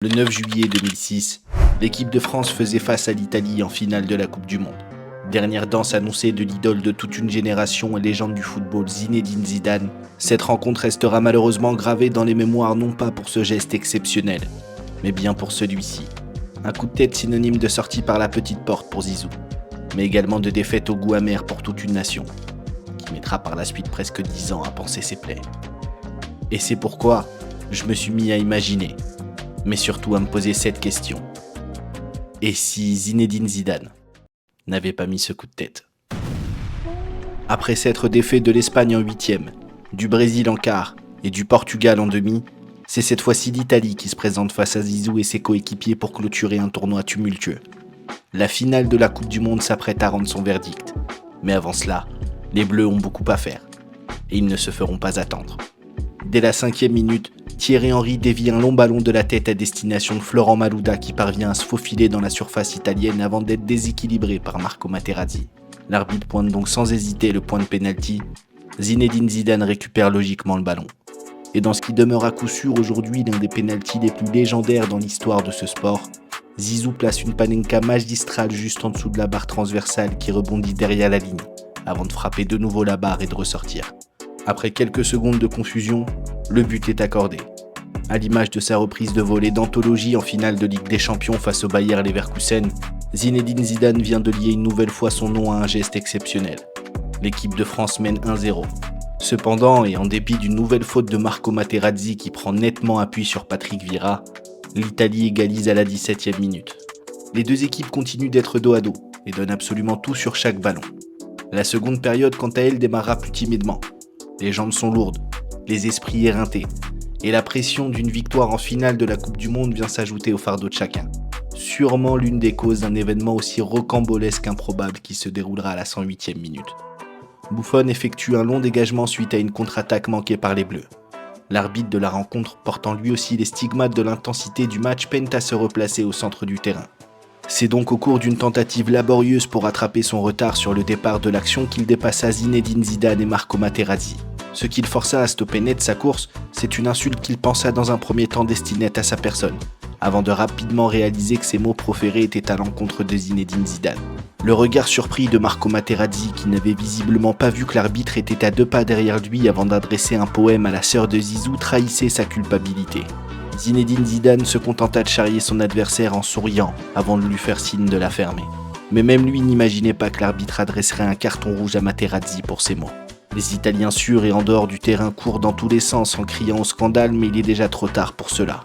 Le 9 juillet 2006, l'équipe de France faisait face à l'Italie en finale de la Coupe du Monde. Dernière danse annoncée de l'idole de toute une génération et légende du football Zinedine Zidane, cette rencontre restera malheureusement gravée dans les mémoires non pas pour ce geste exceptionnel, mais bien pour celui-ci. Un coup de tête synonyme de sortie par la petite porte pour Zizou, mais également de défaite au goût amer pour toute une nation, qui mettra par la suite presque 10 ans à panser ses plaies. Et c'est pourquoi je me suis mis à imaginer, mais surtout à me poser cette question. Et si Zinedine Zidane n'avait pas mis ce coup de tête? Après s'être défait de l'Espagne en 8e, du Brésil en quart et du Portugal en demi, c'est cette fois-ci l'Italie qui se présente face à Zizou et ses coéquipiers pour clôturer un tournoi tumultueux. La finale de la Coupe du Monde s'apprête à rendre son verdict. Mais avant cela, les Bleus ont beaucoup à faire. Et ils ne se feront pas attendre. Dès la 5e minute, Thierry Henry dévie un long ballon de la tête à destination de Florent Malouda qui parvient à se faufiler dans la surface italienne avant d'être déséquilibré par Marco Materazzi. L'arbitre pointe donc sans hésiter le point de pénalty. Zinedine Zidane récupère logiquement le ballon. Et dans ce qui demeure à coup sûr aujourd'hui l'un des pénaltys les plus légendaires dans l'histoire de ce sport, Zizou place une panenka magistrale juste en dessous de la barre transversale qui rebondit derrière la ligne, avant de frapper de nouveau la barre et de ressortir. Après quelques secondes de confusion, le but est accordé. À l'image de sa reprise de volée d'anthologie en finale de Ligue des Champions face au Bayer Leverkusen, Zinedine Zidane vient de lier une nouvelle fois son nom à un geste exceptionnel. L'équipe de France mène 1-0. Cependant, et en dépit d'une nouvelle faute de Marco Materazzi qui prend nettement appui sur Patrick Vieira, l'Italie égalise à la 17e minute. Les deux équipes continuent d'être dos à dos et donnent absolument tout sur chaque ballon. La seconde période, quant à elle, démarra plus timidement. Les jambes sont lourdes, les esprits éreintés, et la pression d'une victoire en finale de la Coupe du Monde vient s'ajouter au fardeau de chacun. Sûrement l'une des causes d'un événement aussi rocambolesque qu'improbable qui se déroulera à la 108e minute. Buffon effectue un long dégagement suite à une contre-attaque manquée par les Bleus. L'arbitre de la rencontre, portant lui aussi les stigmates de l'intensité du match, peine à se replacer au centre du terrain. C'est donc au cours d'une tentative laborieuse pour rattraper son retard sur le départ de l'action qu'il dépassa Zinedine Zidane et Marco Materazzi. Ce qui le força à stopper net sa course, c'est une insulte qu'il pensa dans un premier temps destinée à sa personne, avant de rapidement réaliser que ces mots proférés étaient à l'encontre de Zinedine Zidane. Le regard surpris de Marco Materazzi, qui n'avait visiblement pas vu que l'arbitre était à 2 pas derrière lui avant d'adresser un poème à la sœur de Zizou, trahissait sa culpabilité. Zinedine Zidane se contenta de charrier son adversaire en souriant avant de lui faire signe de la fermer. Mais même lui n'imaginait pas que l'arbitre adresserait un carton rouge à Materazzi pour ces mots. Les Italiens sur et en dehors du terrain courent dans tous les sens en criant au scandale, mais il est déjà trop tard pour cela.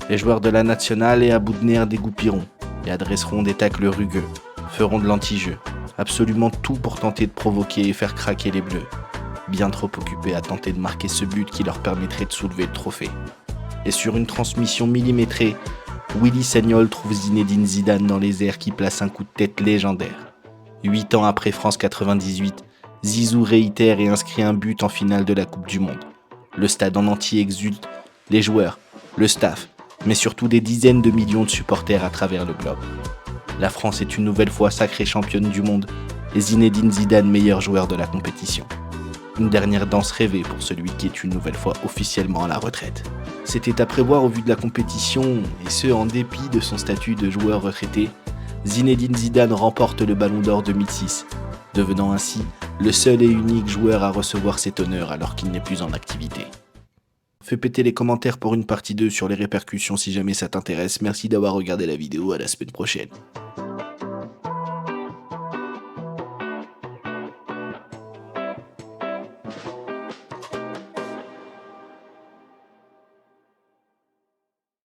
Les joueurs de la nationale et à bout de nerfs dégoupilleront et adresseront des tacles rugueux, feront de l'anti-jeu, absolument tout pour tenter de provoquer et faire craquer les Bleus, bien trop occupés à tenter de marquer ce but qui leur permettrait de soulever le trophée. Et sur une transmission millimétrée, Willy Sagnol trouve Zinedine Zidane dans les airs qui place un coup de tête légendaire. 8 ans après France 98, Zizou réitère et inscrit un but en finale de la Coupe du Monde. Le stade en entier exulte, les joueurs, le staff, mais surtout des dizaines de millions de supporters à travers le globe. La France est une nouvelle fois sacrée championne du monde et Zinedine Zidane meilleur joueur de la compétition. Une dernière danse rêvée pour celui qui est une nouvelle fois officiellement à la retraite. C'était à prévoir au vu de la compétition, et ce en dépit de son statut de joueur retraité, Zinedine Zidane remporte le Ballon d'Or 2006, devenant ainsi le seul et unique joueur à recevoir cet honneur alors qu'il n'est plus en activité. Fais péter les commentaires pour une partie 2 sur les répercussions si jamais ça t'intéresse. Merci d'avoir regardé la vidéo, à la semaine prochaine.